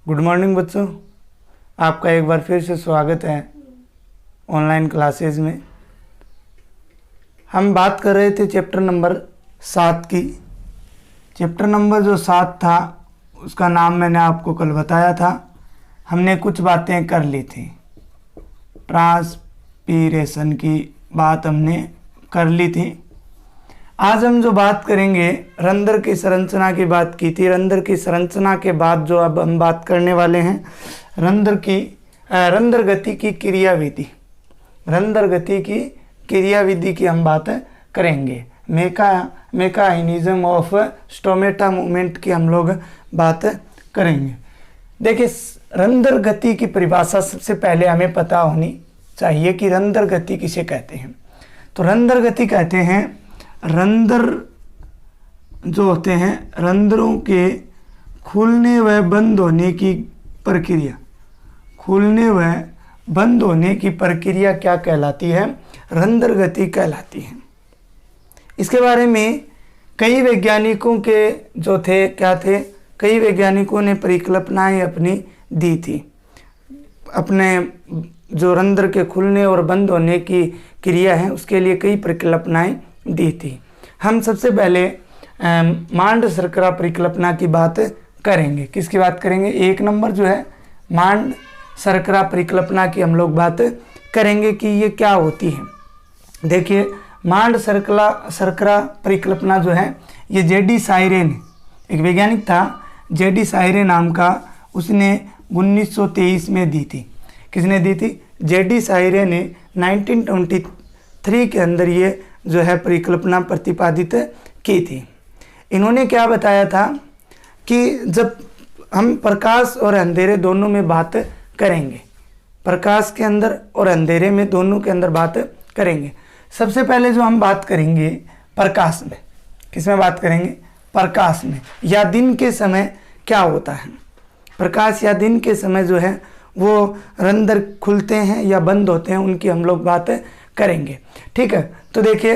Good morning बच्चों, आपका एक बार फिर से स्वागत है ऑनलाइन क्लासेस में। हम बात कर रहे थे चैप्टर नंबर 7 की। चैप्टर नंबर जो 7 था उसका नाम मैंने आपको कल बताया था। हमने कुछ बातें कर ली थी, ट्रांसपीरेशन की बात हमने कर ली थी। आज हम जो बात करेंगे रंध्र की संरचना की बात की थी। रंध्र की संरचना के बाद जो अब हम बात करने वाले हैं रंध्र गति की क्रियाविधि। रंध्र गति की क्रियाविधि की हम बात करेंगे। मैकेनिज्म ऑफ स्टोमेटा मूवमेंट की हम लोग बात करेंगे। देखिए, रंध्र गति की परिभाषा सबसे पहले हमें पता होनी चाहिए कि रंध्र गति किसे कहते हैं। तो रंध्र गति कहते हैं रंध्र जो होते हैं, रंध्रों के खुलने व बंद होने की प्रक्रिया। खुलने व बंद होने की प्रक्रिया क्या कहलाती है? रंध्र गति कहलाती है। इसके बारे में कई वैज्ञानिकों के जो थे क्या थे, कई वैज्ञानिकों ने परिकल्पनाएं अपनी दी थी। अपने जो रंध्र के खुलने और बंद होने की क्रिया है उसके लिए कई परिकल्पनाएं दी थी। हम सबसे पहले मांड शर्करा परिकल्पना की बात करेंगे। किसकी बात करेंगे? 1 नंबर जो है मांड शर्करा परिकल्पना की हम लोग बात करेंगे कि ये क्या होती है। देखिए, मांड शर्करा परिकल्पना जो है ये जेडी सायरे, एक वैज्ञानिक था जेडी सायरे नाम का, उसने 1923 में दी थी। किसने दी थी? जेडी सायरे ने 1923 के अंदर ये जो है परिकल्पना प्रतिपादित की थी। इन्होंने क्या बताया था कि जब हम प्रकाश और अंधेरे दोनों में बात करेंगे, प्रकाश के अंदर और अंधेरे में दोनों के अंदर बात करेंगे। सबसे पहले जो हम बात करेंगे प्रकाश में, किसमें बात करेंगे? प्रकाश में, या दिन के समय क्या होता है। प्रकाश या दिन के समय जो है वो रंध्र खुलते हैं या बंद होते हैं, उनकी हम लोग बात करेंगे। ठीक है, तो देखिए,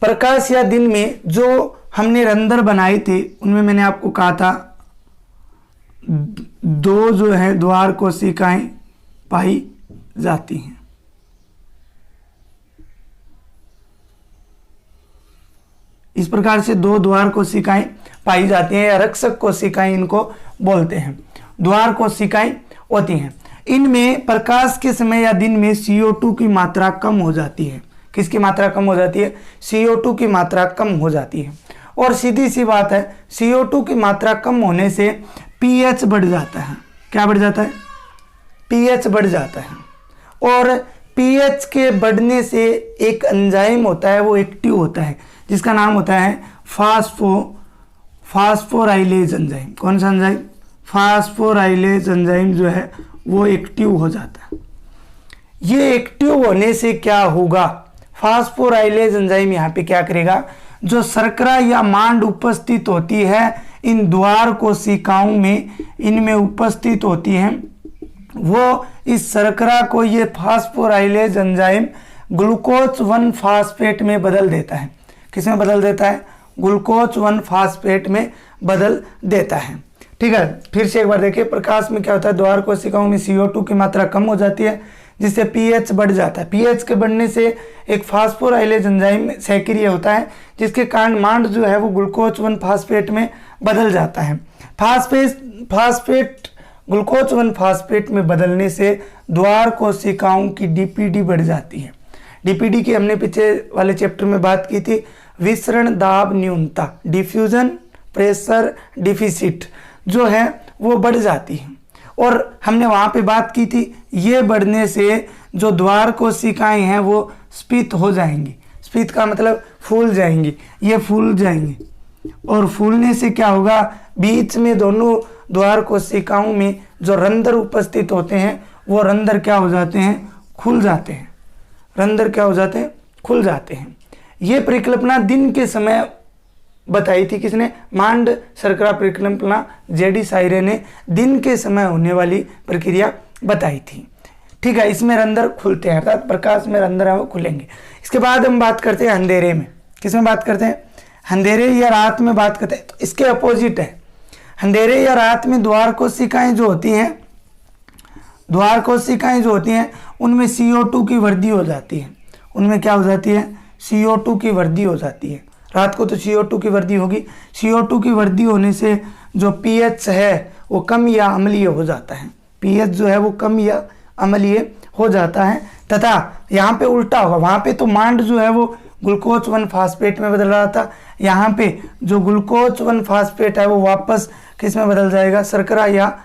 प्रकाश या दिन में जो हमने रंध्र बनाए थे उनमें मैंने आपको कहा था 2 जो है द्वार कोशिकाएं पाई जाती हैं। इस प्रकार से 2 द्वार कोशिकाएं पाई जाती हैं, या रक्षक कोशिकाएं इनको बोलते हैं। द्वार कोशिकाएं होती हैं। इनमें प्रकाश के समय या दिन में CO2 की मात्रा कम हो जाती है। किसकी मात्रा कम हो जाती है? CO2 की मात्रा कम हो जाती है। और सीधी सी बात है, CO2 की मात्रा कम होने से pH बढ़ जाता है। क्या बढ़ जाता है? pH बढ़ जाता है। और pH के बढ़ने से एक एंजाइम होता है, वो एक्टिव होता है, जिसका नाम होता है फास्फोराइलेज एंजाइम। कौन सा एंजाइम? फास्फोराइलेज एंजाइम जो है वो एक्टिव हो जाता है। ये एक्टिव होने से क्या होगा? फास्फोराइलेज एंजाइम यहाँ पे क्या करेगा? जो शर्करा या मांड उपस्थित होती है इन द्वार कोशिकाओं में, इनमें उपस्थित होती हैं, वो इस शर्करा को ये फास्फोराइलेज एंजाइम ग्लूकोज 1 फास्फेट में बदल देता है। किसमें बदल देता है? ग्लूकोज 1 फास्फेट में बदल देता है। ठीक है, फिर से एक बार देखिए, प्रकाश में क्या होता है? द्वार कोशिकाओं में CO2 की मात्रा कम हो जाती है, जिससे pH बढ़ जाता है। pH के बढ़ने से एक फास्फोराइलेज एंजाइम सक्रिय होता है, जिसके कारण मांड जो है वो ग्लूकोज 1 फास्फेट में बदल जाता है। फास्फेट ग्लूकोज 1 फास्फेट में बदलने से द्वार कोशिकाओं की DPD बढ़ जाती है। DPD की हमने पीछे वाले चैप्टर में बात की थी। विसरण दाब न्यूनता, डिफ्यूजन प्रेशर डिफिसिट जो है वो बढ़ जाती है। और हमने वहाँ पे बात की थी, ये बढ़ने से जो द्वार कोशिकाएं हैं वो स्फीत हो जाएंगी। स्फीत का मतलब फूल जाएंगी, ये फूल जाएंगी। और फूलने से क्या होगा? बीच में दोनों द्वार कोशिकाओं में जो रंध्र उपस्थित होते हैं वो रंध्र क्या हो जाते हैं? खुल जाते हैं। रंध्र क्या हो जाते हैं? खुल जाते हैं। ये परिकल्पना दिन के समय बताई थी। किसने? मांड शर्करा परिकल्पना जेडी सायरे ने दिन के समय होने वाली प्रक्रिया बताई थी। ठीक है, इसमें रंध्र खुलते हैं, अर्थात प्रकाश में रंध्र है वो खुलेंगे। इसके बाद हम बात करते हैं अंधेरे में। किसमें बात करते हैं? अंधेरे या रात में बात करते हैं। तो इसके अपोजिट है, अंधेरे या रात में द्वार कोशिकाएं जो होती हैं, द्वार कोशिकाएं जो होती हैं उनमें CO2 की वृद्धि हो जाती है। उनमें क्या हो जाती है? CO2 की वृद्धि हो जाती है। रात को तो CO2 की वृद्धि होगी। CO2 की वृद्धि होने से जो pH है वो कम या अम्लीय हो जाता है। pH जो है वो कम या अम्लीय हो जाता है। तथा यहाँ पे उल्टा होगा, वहाँ पे तो मांड जो है वो ग्लूकोज 1 फास्फेट में बदल रहा था, यहाँ पे जो ग्लूकोज 1 फास्फेट है वो वापस किस में बदल जाएगा? शर्करा या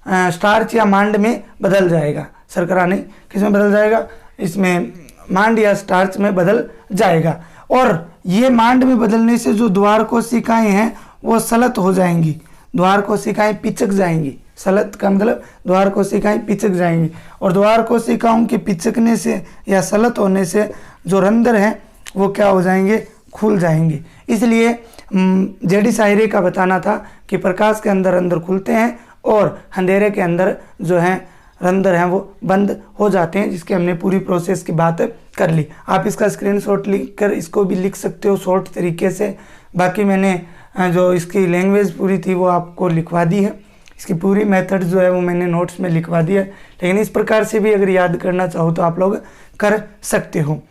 स्टार्च या मांड में बदल जाएगा। शर्करा नहीं, किस में बदल जाएगा? इसमें मांड या स्टार्च में बदल जाएगा। और ये मांड में बदलने से जो द्वार कोशिकाएं हैं वो सलत हो जाएंगी, द्वार कोशिकाएं पिचक जाएंगी। सलत का मतलब द्वार कोशिकाएं पिचक जाएंगी, और द्वार कोशिकाओं के पिचकने से या सलत होने से जो रंध्र हैं वो क्या हो जाएंगे? खुल जाएंगे। इसलिए जेडी सायरे का बताना था कि प्रकाश के अंदर रंध्र खुलते हैं और अंधेरे के अंदर जो है रंध्र हैं वो बंद हो जाते हैं, जिसकी हमने पूरी प्रोसेस की बात कर ली। आप इसका स्क्रीनशॉट लिख कर इसको भी लिख सकते हो शॉर्ट तरीके से। बाकी मैंने जो इसकी लैंग्वेज पूरी थी वो आपको लिखवा दी है, इसकी पूरी मेथड जो है वो मैंने नोट्स में लिखवा दी है, लेकिन इस प्रकार से भी अगर याद करना चाहो तो आप लोग कर सकते हो।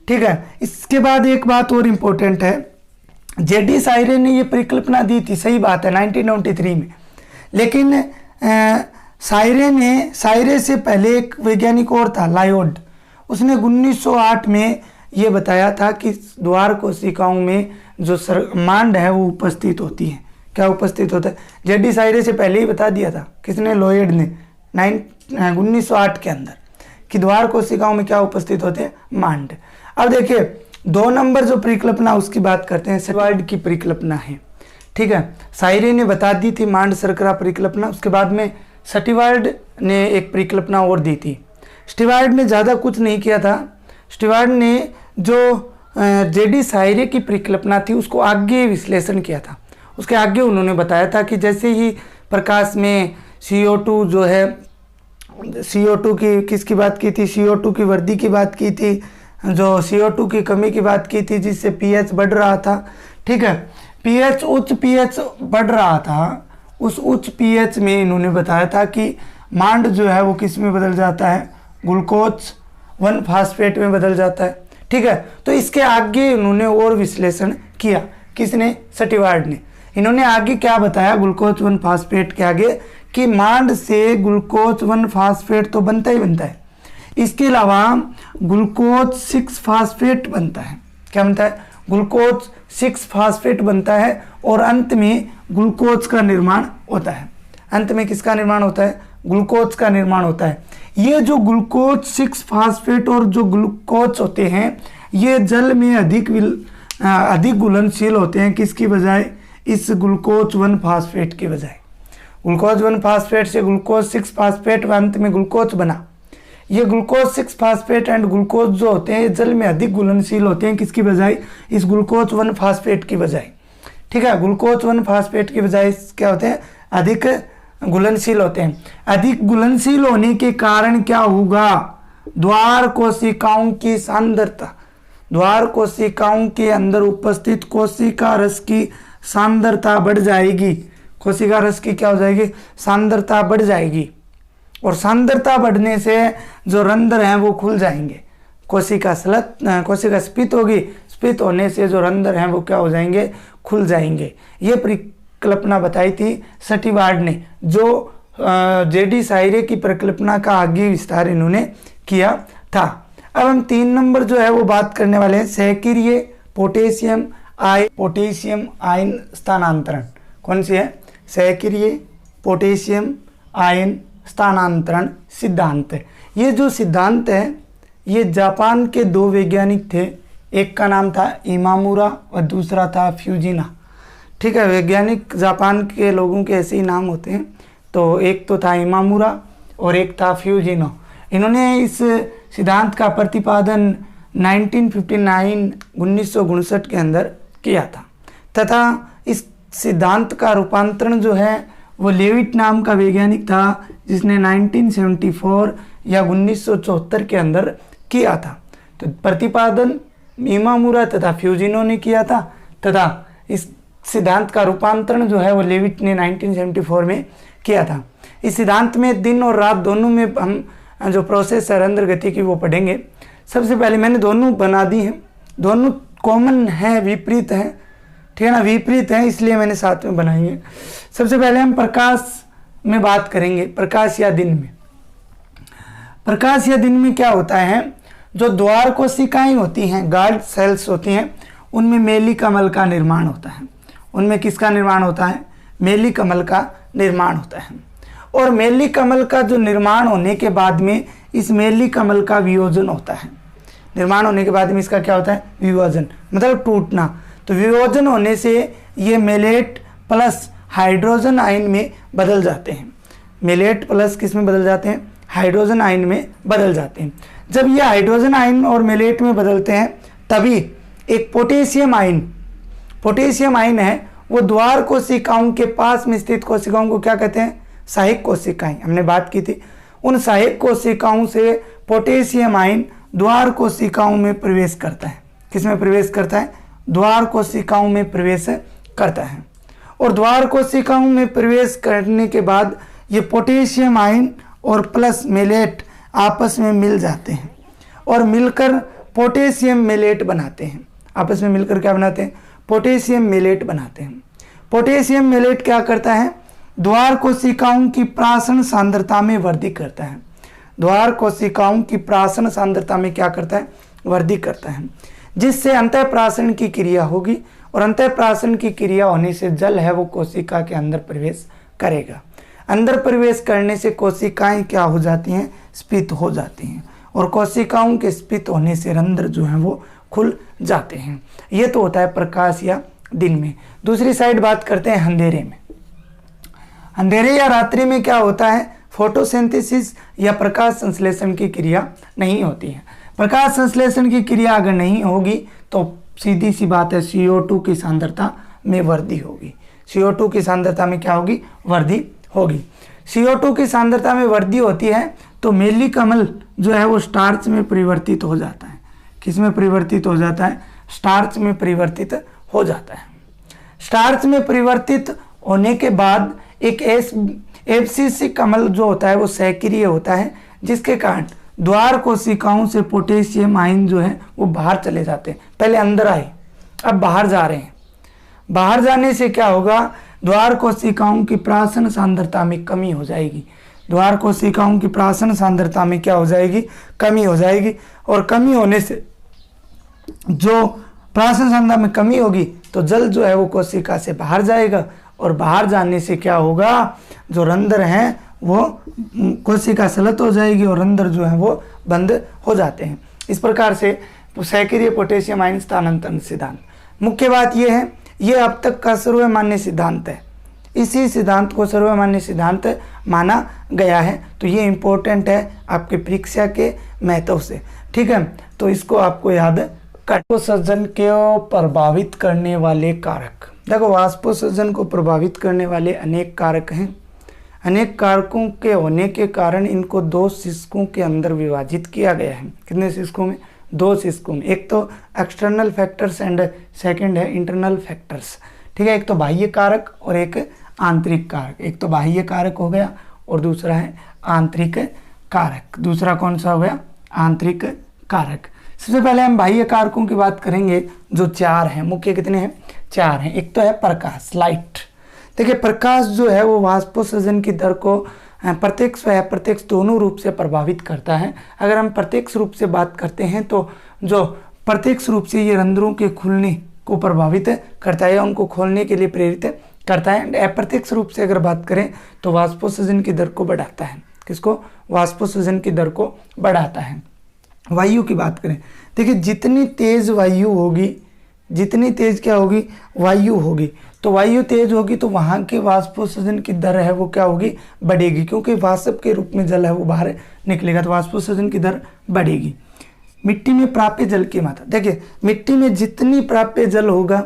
ठीक है, इसके बाद एक बात और इम्पोर्टेंट है, जेडी सायरे ने ये परिकल्पना दी थी, सही बात है 1993 में, लेकिन सायरे से पहले एक वैज्ञानिक और था लायोड, उसने 1908 में ये बताया था कि द्वार कोशिकाओं में जो मांड है वो उपस्थित होती है। क्या उपस्थित होता है? जेडी सायरे से पहले ही बता दिया था, किसने? लॉयड ने 1908 के अंदर, कि द्वार कोशिकाओं में क्या उपस्थित होते हैं? मांड। अब देखिए 2 नंबर जो परिकल्पना उसकी बात करते हैं, सटिवाल्ड की परिकल्पना है। ठीक है, सायरे ने बता दी थी मांड शर्करा परिकल्पना, उसके बाद में सटिवाल्ड ने एक परिकल्पना और दी थी। स्टिवाल्ड ने ज़्यादा कुछ नहीं किया था। स्टिवाल्ड ने जो जेडी सायरे की परिकल्पना थी उसको आगे विश्लेषण किया था। उसके आगे उन्होंने बताया था कि जैसे ही प्रकाश में CO2 जो है, CO2 की किसकी बात की थी? CO2 की वृद्धि की बात की थी, जो CO2 की कमी की बात की थी, जिससे pH बढ़ रहा था। ठीक है, pH उच्च pH बढ़ रहा था, उस उच्च pH में इन्होंने बताया था कि मांड जो है वो किस में बदल जाता है? ग्लूकोज 1 फास्फेट में बदल जाता है। ठीक है, तो इसके आगे उन्होंने और विश्लेषण किया। किसने? सटिवाल्ड ने। इन्होंने आगे क्या बताया ग्लूकोज 1 फास्फेट के आगे, कि मांड से ग्लूकोज 1 फास्फेट तो बनता ही बनता है, इसके अलावा ग्लूकोज 6 फास्फेट बनता है। क्या बनता है? ग्लूकोज 6 फास्फेट बनता है, और अंत में ग्लूकोज का निर्माण होता है। अंत में किसका निर्माण होता है? ग्लूकोज का निर्माण होता है। ये जो ग्लूकोज 6 फास्फेट और जो ग्लूकोज होते हैं ये जल में अधिक घुलनशील होते हैं, किसकी बजाय? इस ग्लूकोज 1 फास्फेट की बजाय। ग्लूकोज 1 फास्फेट से ग्लूकोज 6 फास्फेट व अंत में ग्लूकोज बना। ये ग्लूकोज 6 फास्फेट एंड ग्लूकोज जो होते हैं जल में अधिक घुलनशील होते हैं, किसकी बजाय? इस ग्लूकोज 1 फास्फेट की बजाय। ठीक है, ग्लूकोज 1 फास्फेट की बजाय क्या होते हैं? अधिक घुलनशील होते हैं। अधिक घुलनशील होने के कारण क्या होगा? द्वार कोशिकाओं की सांद्रता, द्वार कोशिकाओं के अंदर उपस्थित कोशिका रस की सांद्रता बढ़ जाएगी। कोशिका रस की क्या हो जाएगी? सांद्रता बढ़ जाएगी, और सांद्रता बढ़ने से जो रंध्र हैं वो खुल जाएंगे। कोशिका कोशिका स्फीत होगी, स्फीत होने से जो रंध्र हैं वो क्या हो जाएंगे? खुल जाएंगे। ये परिकल्पना बताई थी सटिवाल्ड ने, जो जेडी सायरे की परिकल्पना का आगे विस्तार इन्होंने किया था। अब हम 3 नंबर जो है वो बात करने वाले हैं, सहक्रिय पोटेशियम आयन स्थानांतरण। कौन सी है? सहक्रिय पोटेशियम आयन स्थानांतरण सिद्धांत। ये जो सिद्धांत है ये जापान के 2 वैज्ञानिक थे, एक का नाम था इमामुरा और दूसरा था फ्यूजिना। ठीक है, वैज्ञानिक जापान के लोगों के ऐसे ही नाम होते हैं, तो एक तो था इमामुरा और एक था फ्यूजिनो। इन्होंने इस सिद्धांत का प्रतिपादन 1959 के अंदर किया था, तथा इस सिद्धांत का रूपांतरण जो है वो लेविट नाम का वैज्ञानिक था, जिसने 1974 या 1974 के अंदर किया था। तो प्रतिपादन इमामुरा तथा फ्यूजिनो ने किया था, तथा इस सिद्धांत का रूपांतरण जो है वो लेविट ने 1974 में किया था। इस सिद्धांत में दिन और रात दोनों में हम जो प्रोसेस है रंध्र गति की वो पढ़ेंगे। सबसे पहले मैंने दोनों बना दी हैं, दोनों कॉमन है, विपरीत है, ठीक है ना, विपरीत है, इसलिए मैंने साथ में बनाई है। सबसे पहले हम प्रकाश में बात करेंगे, प्रकाश या दिन में। प्रकाश या दिन में क्या होता है, जो द्वार कोशिकाएं होती हैं, गार्ड सेल्स होती हैं, उनमें मेली कमल का निर्माण होता है। उनमें किसका निर्माण होता है, मेली कमल का निर्माण होता है। और मेली कमल का जो निर्माण होने के बाद में इस मेली कमल का वियोजन होता है। निर्माण होने के बाद में इसका क्या होता है, वियोजन, मतलब टूटना। तो वियोजन होने से ये मेलेट प्लस हाइड्रोजन आयन में बदल जाते हैं। मेलेट प्लस किस में बदल जाते हैं, हाइड्रोजन आयन में बदल जाते हैं। जब ये हाइड्रोजन आयन और मेलेट में बदलते हैं तभी एक पोटेशियम आयन है, वो द्वार कोशिकाओं के पास में स्थित कोशिकाओं को क्या कहते हैं, सहायक कोशिकाएं, हमने बात की थी। उन सहायक कोशिकाओं से पोटेशियम आयन द्वार कोशिकाओं में प्रवेश करता है। किस में प्रवेश करता है, द्वार कोशिकाओं में प्रवेश करता है। और द्वार कोशिकाओं में प्रवेश करने के बाद ये पोटेशियम आयन और प्लस मेलेट आपस में मिल जाते हैं और मिलकर पोटेशियम मेलेट बनाते हैं। आपस में मिलकर क्या बनाते हैं, पोटेशियम मेलेट बनाते हैं। पोटेशियम मेलेट क्या करता है, द्वार कोशिकाओं की प्राशन सांद्रता में वृद्धि करता है। द्वार कोशिकाओं की प्राशन सांद्रता में क्या करता है, वृद्धि करता है, जिससे अंतःप्राशन की क्रिया होगी और अंतःप्राशन की क्रिया होने से जल है वो कोशिका के अंदर प्रवेश करेगा। अंदर प्रवेश करने से कोशिकाएं क्या हो जाती हैं, स्फीत हो जाती हैं और कोशिकाओं के स्फीत होने से रंध्र जो हैं वो खुल जाते हैं। ये तो होता है प्रकाश या दिन में। दूसरी साइड बात करते हैं अंधेरे में। अंधेरे या रात्रि में क्या होता है, फोटोसिंथेसिस या प्रकाश संश्लेषण की क्रिया नहीं होती है। प्रकाश संश्लेषण की क्रिया अगर नहीं होगी तो सीधी सी बात है CO2 की सांद्रता में वृद्धि होगी। CO2 की सांद्रता में क्या होगी, वृद्धि होगी। CO2 की सांद्रता में वृद्धि होती है तो मेली कमल जो है वो स्टार्च में परिवर्तित हो जाता है। किस में परिवर्तित हो जाता है, स्टार्च में परिवर्तित हो जाता है। स्टार्च में परिवर्तित होने के बाद एक FCC कमल जो होता है वो सक्रिय होता है, जिसके कारण द्वार कोशिकाओं से पोटेशियम आयन जो है वो बाहर चले जाते हैं। पहले अंदर आए, अब बाहर जा रहे हैं। बाहर जाने से क्या होगा, द्वार कोशिकाओं की प्राशन सांद्रता में कमी हो जाएगी। द्वार कोशिकाओं की प्राशन सांद्रता में क्या हो जाएगी, कमी हो जाएगी। और कमी होने से जो प्राशन सांद्रता में कमी होगी तो जल जो है वो कोशिका से बाहर जाएगा और बाहर जाने से क्या होगा, जो रंध्र हैं वो कोशिका सलत हो जाएगी और रंध्र जो है वो बंद हो जाते हैं। इस प्रकार से सक्रिय पोटेशियम आयन स्थानांतरण सिद्धांत। मुख्य बात यह है, ये अब तक का सर्वमान्य सिद्धांत है। इसी सिद्धांत को सर्वमान्य सिद्धांत माना गया है। तो ये इम्पोर्टेंट है आपके परीक्षा के महत्व से, ठीक है। तो इसको आपको याद कर। वाष्पोत्सर्जन को प्रभावित करने वाले कारक, देखो वाष्पोत्सर्जन को प्रभावित करने वाले अनेक कारक हैं। अनेक कारकों के होने के कारण इनको 2 शीर्षकों के अंदर विभाजित किया गया है। कितने शीर्षकों में, 2 शीर्षकों में। एक तो एक्सटर्नल फैक्टर्स एंड सेकंड है इंटरनल फैक्टर्स, ठीक है। एक तो बाह्य कारक और एक आंतरिक कारक। एक तो बाह्य कारक हो गया और दूसरा है आंतरिक कारक। दूसरा कौन सा हो गया, आंतरिक कारक। सबसे पहले हम बाह्य कारकों की बात करेंगे, जो 4 हैं। मुख्य कितने हैं, 4 हैं। एक तो है प्रकाश, लाइट। देखिए प्रकाश जो है वो वाष्पोत्सर्जन की दर को प्रत्यक्ष व अप्रत्यक्ष दोनों रूप से प्रभावित करता है। अगर हम प्रत्यक्ष रूप से बात करते हैं तो जो प्रत्यक्ष रूप से ये रंध्रों के खुलने को प्रभावित करता है, उनको खोलने के लिए प्रेरित करता है। अप्रत्यक्ष रूप से अगर बात करें तो वाष्पोत्सर्जन की दर को बढ़ाता है। किसको, वाष्पोत्सर्जन की दर को बढ़ाता है। वायु की बात करें, देखिए जितनी तेज वायु होगी, जितनी तेज क्या होगी, वायु होगी, तो वायु तेज होगी तो वहाँ के वाष्पोत्सर्जन की दर है वो क्या होगी, बढ़ेगी। क्योंकि वाष्प के रूप में जल है वो बाहर निकलेगा तो वाष्पोत्सर्जन की दर बढ़ेगी। मिट्टी में प्राप्य जल की मात्रा, देखिए मिट्टी में जितनी प्राप्य जल होगा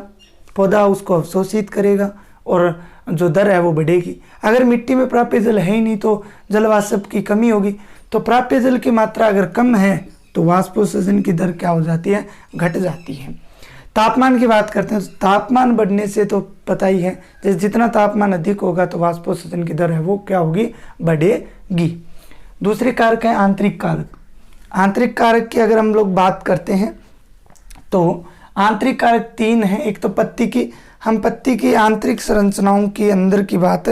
पौधा उसको अवशोषित करेगा और जो दर है वो बढ़ेगी। अगर मिट्टी में प्राप्य जल है ही नहीं तो जल वाष्प की कमी होगी। तो प्राप्य जल की मात्रा अगर कम है तो वाष्पोत्सर्जन की दर क्या हो जाती है, घट जाती है। तापमान की बात करते हैं तो तापमान बढ़ने से तो पता ही है, जैसे जितना तापमान अधिक होगा तो वाष्पोत्सर्जन की दर है वो क्या होगी, बढ़ेगी। दूसरे कारक है आंतरिक कारक। आंतरिक कारक की अगर हम लोग बात करते हैं तो आंतरिक कारक 3 हैं। एक तो पत्ती की, हम पत्ती की आंतरिक संरचनाओं के अंदर की बात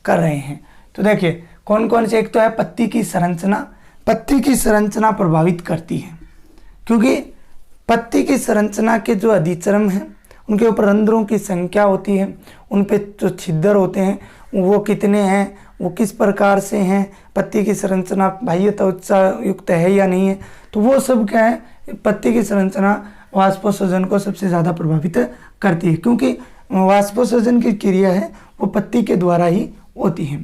कर रहे हैं। तो देखिए कौन कौन से, एक तो है पत्ती की संरचना। पत्ती की संरचना प्रभावित करती है क्योंकि पत्ती की संरचना के जो अधिचर्म हैं उनके ऊपर रंध्रों की संख्या होती है, उन पे जो छिद्र होते हैं वो कितने हैं, वो किस प्रकार से हैं, पत्ती की संरचना बाह्य त्वचा युक्त है या नहीं है, तो वो सब क्या है, पत्ती की संरचना वाष्पोत्सर्जन को सबसे ज़्यादा प्रभावित करती है क्योंकि वाष्पोत्सर्जन की क्रिया है वो पत्ती के द्वारा ही होती है।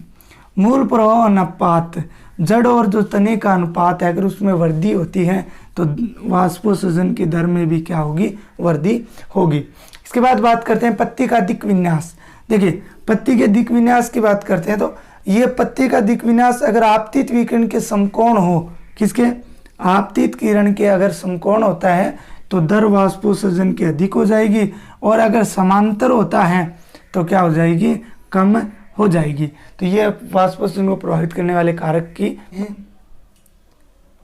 मूल प्रवाह अनुपात, जड़ और जो तने का अनुपात है अगर उसमें वृद्धि होती है तो वाष्पोत्सर्जन की दर में भी क्या होगी, वृद्धि होगी। इसके बाद बात करते हैं पत्ती का दिक् विन्यास। देखिए पत्ती के दिक् विन्यास की बात करते हैं तो ये पत्ती का दिक् विन्यास अगर आपतित विकिरण के समकोण हो, किसके, आपतित किरण के अगर समकोण होता है तो दर वाष्पोत्सर्जन की अधिक हो जाएगी, और अगर समांतर होता है तो क्या हो जाएगी, कम हो जाएगी। तो ये वाष्पोत्सर्जन को प्रभावित करने वाले कारक की है।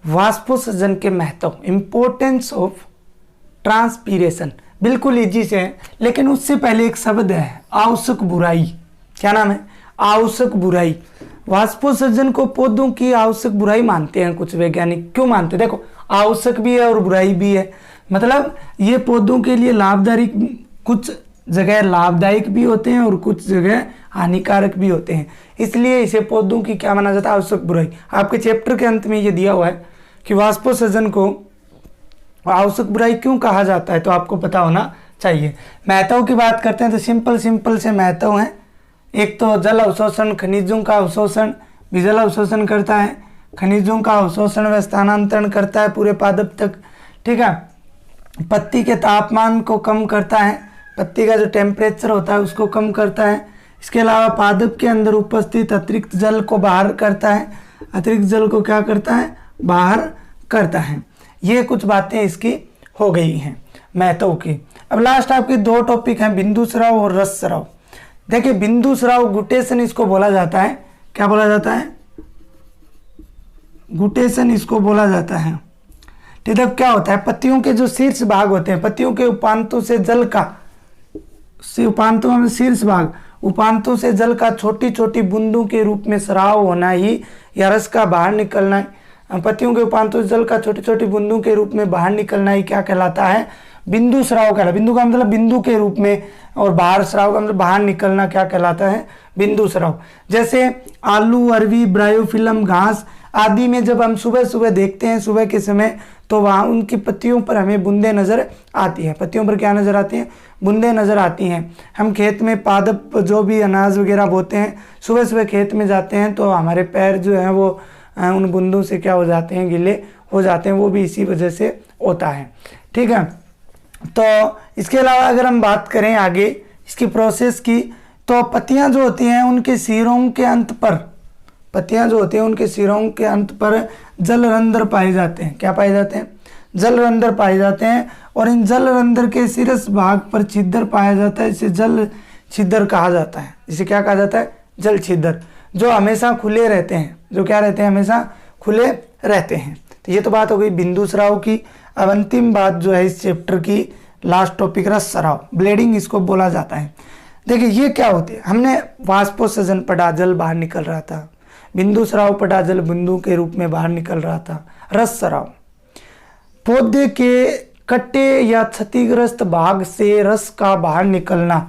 वाष्पोत्सर्जन के महत्व, इंपॉर्टेंस ऑफ ट्रांसपीरेशन, बिल्कुल इजी से है, लेकिन उससे पहले एक शब्द है आवश्यक बुराई। क्या नाम है, आवश्यक बुराई। वाष्पोत्सर्जन को पौधों की आवश्यक बुराई मानते हैं कुछ वैज्ञानिक। क्यों मानते हैं, देखो आवश्यक भी है और बुराई भी है, मतलब ये पौधों के लिए लाभदायक, कुछ जगह लाभदायक भी होते हैं और कुछ जगह हानिकारक भी होते हैं, इसलिए इसे पौधों की क्या माना जाता है, आवश्यक बुराई। आपके चैप्टर के अंत में ये दिया हुआ है कि वाष्पोत्सर्जन को आवश्यक बुराई क्यों कहा जाता है, तो आपको पता होना चाहिए। महत्व की बात करते हैं तो सिंपल से महत्व हैं। एक तो जल अवशोषण, खनिजों का अवशोषण, जल अवशोषण करता है, खनिजों का अवशोषण व स्थानांतरण करता है पूरे पादप तक, ठीक है। पत्ती के तापमान को कम करता है, पत्ती का जो टेम्परेचर होता है उसको कम करता है। इसके अलावा पादप के अंदर उपस्थित अतिरिक्त जल को बाहर करता है, अतिरिक्त जल को क्या करता है, बाहर करता है। ये कुछ बातें इसकी हो गई हैं महत्व की। अब लास्ट आपकी 2 टॉपिक हैं, बिंदु स्राव और रस स्राव। देखिए बिंदु स्राव गुटेशन इसको बोला जाता है, क्या बोला जाता है, गुटेशन इसको बोला जाता है। ठीक है, क्या होता है, पत्तियों के जो शीर्ष भाग होते हैं, पत्तियों के उपांतों से जल का, उपांतों में शीर्ष भाग, उपांतों से जल का छोटी छोटी बूंदों के रूप में स्राव होना ही या रस का बाहर निकलना है। पत्तियों के उपांतों से जल का छोटी छोटी बूंदों के रूप में बाहर निकलना ही क्या कहलाता है, बिंदु स्राव कहलाता है। बिंदु का मतलब बिंदु के रूप में, और बाहर स्राव का मतलब बाहर निकलना क्या कहलाता है, बिंदु स्राव। जैसे आलू, अरवी, ब्रायोफिलम, घास आदि में जब हम सुबह सुबह देखते हैं, सुबह के समय, तो वहाँ उनकी पत्तियों पर हमें बूंदें नजर आती हैं। पत्तियों पर क्या नजर आती हैं, बूंदें नजर आती हैं। हम खेत में पादप जो भी अनाज वगैरह बोते हैं, सुबह सुबह खेत में जाते हैं तो हमारे पैर जो हैं वो उन बूंदों से क्या हो जाते हैं, गीले हो जाते हैं, वो भी इसी वजह से होता है। ठीक है, तो इसके अलावा अगर हम बात करें आगे इसकी प्रोसेस की, तो पत्तियां जो होती हैं उनके सिरों के अंत पर, पत्तियां जो होती हैं उनके सिरों के अंत पर जलरंध्र पाए जाते हैं। क्या पाए जाते हैं, जलरंध्र पाए जाते हैं, और इन जलरंध्र के शीर्ष भाग पर छिद्र पाया जाता है, इसे जल छिद्र कहा जाता है। इसे क्या कहा जाता है, जल छिद्र, जो हमेशा खुले रहते हैं, जो क्या रहते हैं, हमेशा खुले रहते हैं। तो ये तो बात हो गई बिंदु स्राव की। अब अंतिम बात जो है इस चैप्टर की, लास्ट टॉपिक, रस स्राव, ब्लीडिंग इसको बोला जाता है। देखिए ये क्या होती है, हमने वाष्पोत्सर्जन पढ़ा, जल बाहर निकल रहा था। बिंदु स्राव पढ़ा, जल बिंदु के रूप में बाहर निकल रहा था। रस स्राव, पौधे के कटे या क्षतिग्रस्त भाग से रस का बाहर निकलना,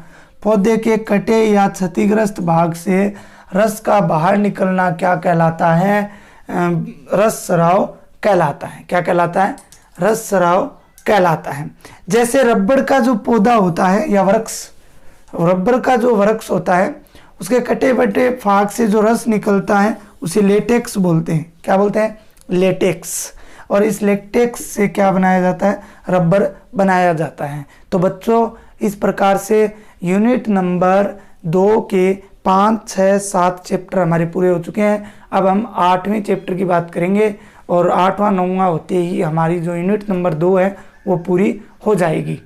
पौधे के कटे या क्षतिग्रस्त भाग से रस का बाहर निकलना क्या कहलाता है, रस स्राव कहलाता है। क्या कहलाता है, रस स्राव कहलाता है। जैसे रबड़ का जो पौधा होता है या वृक्ष, रबड़ का जो वृक्ष होता है उसके कटे बटे भाग से जो रस निकलता है उसे लेटेक्स बोलते हैं। क्या बोलते हैं, लेटेक्स। और इस लेटेक्स से क्या बनाया जाता है, रबड़ बनाया जाता है। तो बच्चों इस प्रकार से यूनिट नंबर 2 के 5, 6, 7 चैप्टर हमारे पूरे हो चुके हैं। अब हम 8वें चैप्टर की बात करेंगे, और 8वां 9वां होते ही हमारी जो यूनिट नंबर 2 है वो पूरी हो जाएगी।